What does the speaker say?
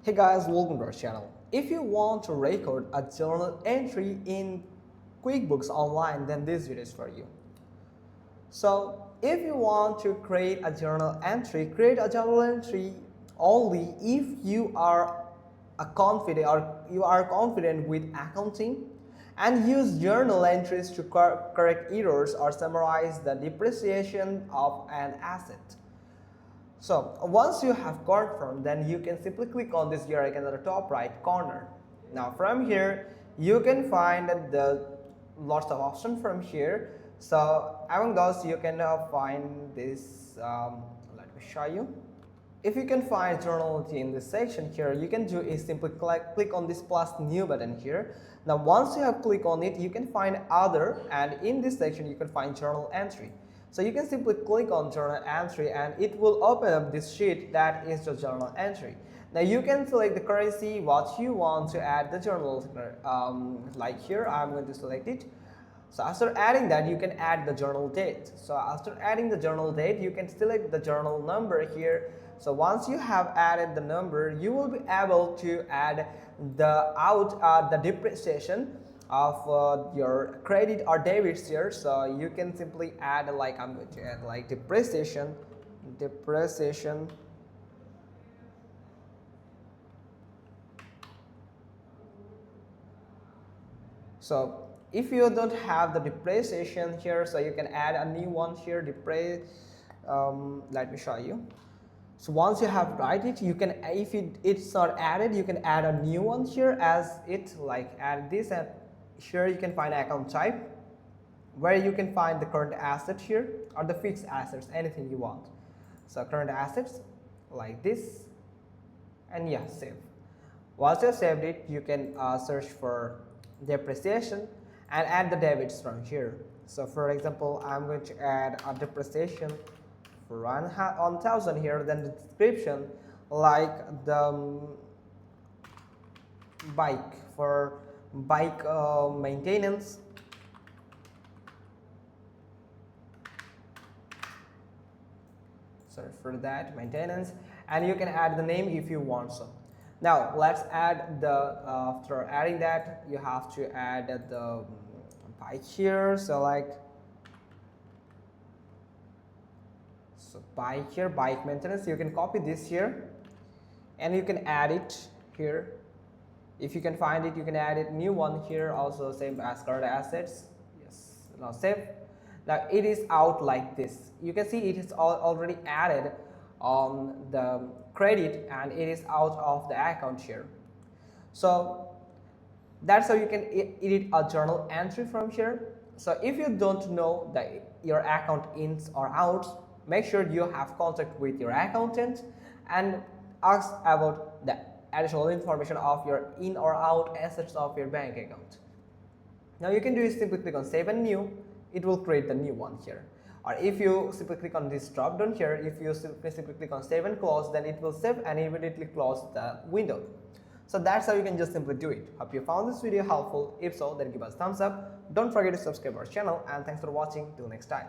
Hey guys, welcome to our channel. If you want to record a journal entry in QuickBooks Online, then this video is for you. So if you want to create a journal entry, create a journal entry only if you are confident with accounting and use journal entries to correct errors or summarize the depreciation of an asset. So once you have confirmed, then you can simply click on this gear icon at the top right corner. Now from here you can find the lots of options from here. So among those you can find this, let me show you. If you can find journal in this section here, you can do is simply click on this plus new button here. Now once you have clicked on it, you can find other, and in this section you can find journal entry. So you can simply click on journal entry and it will open up this sheet that is the journal entry. Now you can select the currency what you want to add the journal, like here I'm going to select it. So after adding that, you can add the journal date. So after adding the journal date, you can select the journal number here. So once you have added the number, you will be able to add the depreciation of your credit or debits here. So you can simply add, like I'm going to add like depreciation. So if you don't have the depreciation here, so you can add a new one here. Let me show you. So once you have write it, you can, if it's not added, you can add a new one here as it, like add this, and here you can find account type where you can find the current asset here or the fixed assets, anything you want. So current assets like this, and yeah, save. Once you have saved it, you can search for depreciation and add the debits from here. So for example, I'm going to add a depreciation for 1,000 here, then the description like the bike, for bike maintenance, sorry for that, maintenance, and you can add the name if you want so. Now let's add the, after adding that, you have to add the bike here. So like, so bike here, bike maintenance, you can copy this here and you can add it here. If you can find it, you can add it, new one here, also same as current assets. Yes, now save. Now it is out like this. You can see it is already added on the credit and it is out of the account here. So that's how you can edit a journal entry from here. So if you don't know that your account ins or outs, make sure you have contact with your accountant and ask about the additional information of your in or out assets of your bank account. Now you can do is simply click on save and new, it will create the new one here. Or if you simply click on this drop down here, if you simply click on save and close, then it will save and immediately close the window. So that's how you can just simply do it. Hope you found this video helpful. If so, then give us a thumbs up. Don't forget to subscribe our channel, and thanks for watching. Till next time.